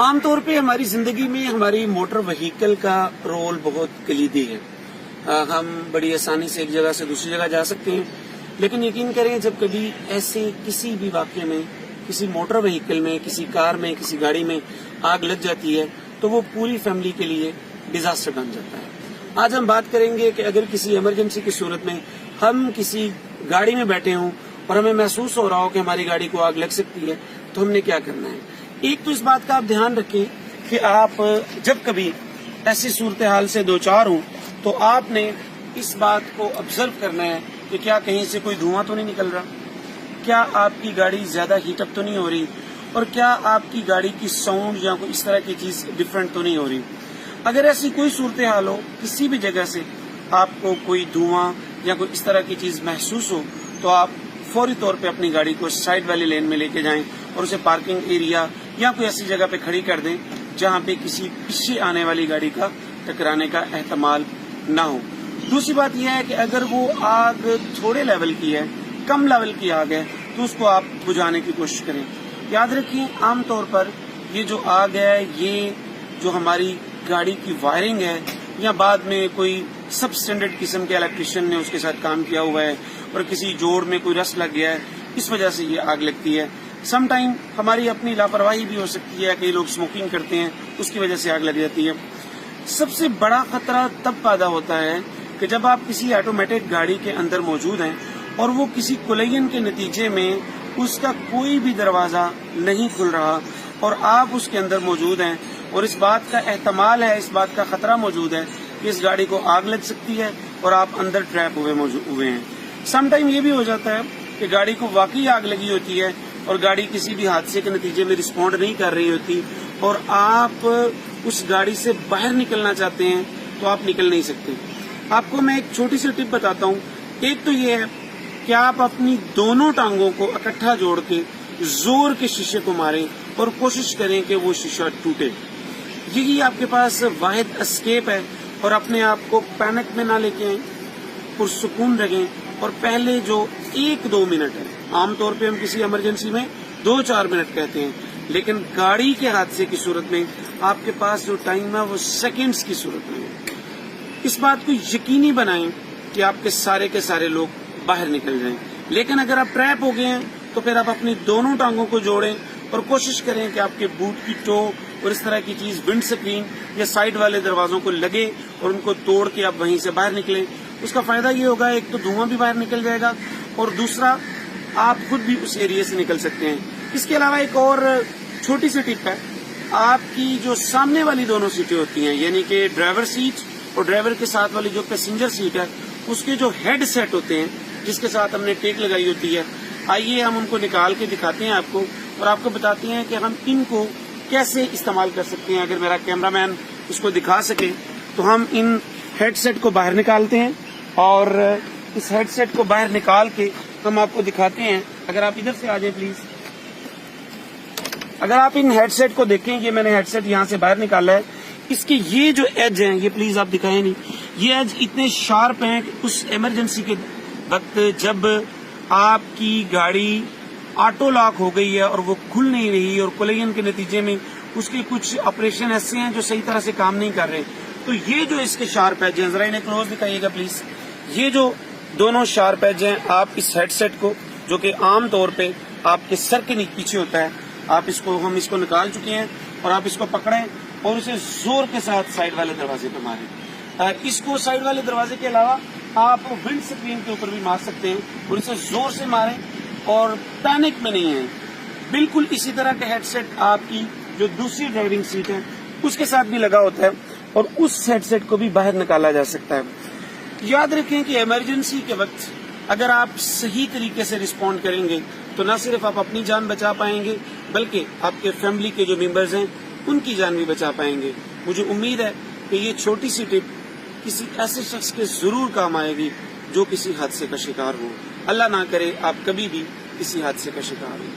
عام طور پہ ہماری زندگی میں ہماری موٹر وہیکل کا رول بہت کلیدی ہے. ہم بڑی آسانی سے ایک جگہ سے دوسری جگہ جا سکتے ہیں، لیکن یقین کریں جب کبھی ایسے کسی بھی واقعے میں کسی موٹر وہیکل میں، کسی کار میں، کسی گاڑی میں آگ لگ جاتی ہے تو وہ پوری فیملی کے لیے ڈیزاسٹر بن جاتا ہے. آج ہم بات کریں گے کہ اگر کسی ایمرجنسی کی صورت میں ہم کسی گاڑی میں بیٹھے ہوں اور ہمیں محسوس ہو رہا ہو کہ ہماری گاڑی کو آگ لگ سکتی ہے تو ہم نے کیا کرنا ہے. ایک تو اس بات کا آپ دھیان رکھیں کہ آپ جب کبھی ایسی صورتحال سے دوچار ہوں تو آپ نے اس بات کو آبزرو کرنا ہے کہ کیا کہیں سے کوئی دھواں تو نہیں نکل رہا، کیا آپ کی گاڑی زیادہ ہیٹ اپ تو نہیں ہو رہی، اور کیا آپ کی گاڑی کی ساؤنڈ یا کوئی اس طرح کی چیز ڈفرینٹ تو نہیں ہو رہی. اگر ایسی کوئی صورتحال ہو، کسی بھی جگہ سے آپ کو کوئی دھواں یا کوئی اس طرح کی چیز محسوس ہو تو آپ فوری طور پہ اپنی گاڑی کو سائڈ والی لین میں لے کے جائیں اور اسے پارکنگ ایریا یا کوئی ایسی جگہ پہ کھڑی کر دیں جہاں پہ کسی پیچھے آنے والی گاڑی کا ٹکرانے کا احتمال نہ ہو. دوسری بات یہ ہے کہ اگر وہ آگ تھوڑے لیول کی ہے، کم لیول کی آگ ہے، تو اس کو آپ بجھانے کی کوشش کریں. یاد رکھیں عام طور پر یہ جو آگ ہے، یہ جو ہماری گاڑی کی وائرنگ ہے یا بعد میں کوئی سب اسٹینڈرڈ قسم کے الیکٹریشین نے اس کے ساتھ کام کیا ہوا ہے اور کسی جوڑ میں کوئی رس لگ گیا ہے، اس وجہ سے یہ آگ لگتی ہے. سم ٹائم ہماری اپنی لاپرواہی بھی ہو سکتی ہے، کئی لوگ اسموکنگ کرتے ہیں، اس کی وجہ سے آگ لگ جاتی ہے. سب سے بڑا خطرہ تب پیدا ہوتا ہے کہ جب آپ کسی آٹومیٹک گاڑی کے اندر موجود ہیں اور وہ کسی کولائن کے نتیجے میں اس کا کوئی بھی دروازہ نہیں کھل رہا اور آپ اس کے اندر موجود ہیں اور اس بات کا احتمال ہے، اس بات کا خطرہ موجود ہے کہ اس گاڑی کو آگ لگ سکتی ہے اور آپ اندر ٹریپ ہوئے ہیں. سم ٹائم یہ بھی ہو جاتا ہے کہ گاڑی کو واقعی آگ لگی ہوتی ہے اور گاڑی کسی بھی حادثے کے نتیجے میں رسپونڈ نہیں کر رہی ہوتی اور آپ اس گاڑی سے باہر نکلنا چاہتے ہیں تو آپ نکل نہیں سکتے. آپ کو میں ایک چھوٹی سی ٹپ بتاتا ہوں. ایک تو یہ ہے کہ آپ اپنی دونوں ٹانگوں کو اکٹھا جوڑ کے زور کے شیشے کو ماریں اور کوشش کریں کہ وہ شیشہ ٹوٹے. یہی آپ کے پاس واحد اسکیپ ہے. اور اپنے آپ کو پینک میں نہ لے کے آئیں، پرسکون رہیں اور پہلے جو 1-2 منٹ ہے، عام طور پہ ہم کسی ایمرجنسی میں 2-4 منٹ کہتے ہیں، لیکن گاڑی کے حادثے کی صورت میں آپ کے پاس جو ٹائم ہے وہ سیکنڈز کی صورت میں ہے. اس بات کو یقینی بنائیں کہ آپ کے سارے لوگ باہر نکل جائیں. لیکن اگر آپ ٹریپ ہو گئے ہیں تو پھر آپ اپنی دونوں ٹانگوں کو جوڑیں اور کوشش کریں کہ آپ کے بوٹ کی ٹو اور اس طرح کی چیز ونڈ سکرین یا سائڈ والے دروازوں کو لگے اور ان کو توڑ کے آپ وہیں سے باہر نکلیں. اس کا فائدہ یہ ہوگا، ایک تو دھواں بھی باہر نکل جائے گا اور دوسرا آپ خود بھی اس ایریا سے نکل سکتے ہیں. اس کے علاوہ ایک اور چھوٹی سی ٹپ ہے، آپ کی جو سامنے والی دونوں سیٹیں ہوتی ہیں، یعنی کہ ڈرائیور سیٹ اور ڈرائیور کے ساتھ والی جو پیسنجر سیٹ ہے، اس کے جو ہیڈ سیٹ ہوتے ہیں جس کے ساتھ ہم نے ٹیک لگائی ہوتی ہے، آئیے ہم ان کو نکال کے دکھاتے ہیں آپ کو اور آپ کو بتاتے ہیں کہ ہم ان کو کیسے استعمال کر سکتے ہیں. اگر میرا کیمرہ مین اس کو دکھا سکے تو ہم ان ہیڈ سیٹ کو باہر نکالتے ہیں اور اس ہیڈ سیٹ کو باہر نکال کے ہم آپ کو دکھاتے ہیں. اگر آپ ادھر سے آ جائیں پلیز. اگر آپ ان ہیڈ سیٹ کو دیکھیں، یہ میں نے ہیڈ سیٹ یہاں سے باہر نکالا ہے. اس کے یہ جو ایج ہیں، یہ پلیز آپ دکھائیں نہیں، یہ ایج اتنے شارپ ہیں کہ اس ایمرجنسی کے وقت جب آپ کی گاڑی آٹو لاک ہو گئی ہے اور وہ کھل نہیں رہی اور کولائن کے نتیجے میں اس کے کچھ آپریشن ایسے ہیں جو صحیح طرح سے کام نہیں کر رہے، تو یہ جو اس کے شارپ ایج ہیں، ذرا انہیں کلوز دکھائیے گا پلیز. یہ جو دونوں شارپ ایج ہیں، آپ اس ہیڈ سیٹ کو جو کہ عام طور پہ آپ کے سر کے پیچھے ہوتا ہے، ہم اس کو نکال چکے ہیں اور آپ اس کو پکڑیں اور اسے زور کے ساتھ سائڈ والے دروازے پہ ماریں. اس کو سائڈ والے دروازے کے علاوہ آپ ونڈ سکرین کے اوپر بھی مار سکتے ہیں اور اسے زور سے ماریں اور پینک میں نہیں ہیں. بالکل اسی طرح کا ہیڈ سیٹ آپ کی جو دوسری ڈرائیونگ سیٹ ہے اس کے ساتھ بھی لگا ہوتا ہے اور اس ہیڈ سیٹ کو بھی باہر نکالا جا سکتا ہے. یاد رکھیں کہ ایمرجنسی کے وقت اگر آپ صحیح طریقے سے رسپونڈ کریں گے تو نہ صرف آپ اپنی جان بچا پائیں گے بلکہ آپ کے فیملی کے جو ممبرز ہیں ان کی جان بھی بچا پائیں گے. مجھے امید ہے کہ یہ چھوٹی سی ٹپ کسی ایسے شخص کے ضرور کام آئے گی جو کسی حادثے کا شکار ہو. اللہ نہ کرے آپ کبھی بھی کسی حادثے کا شکار ہو.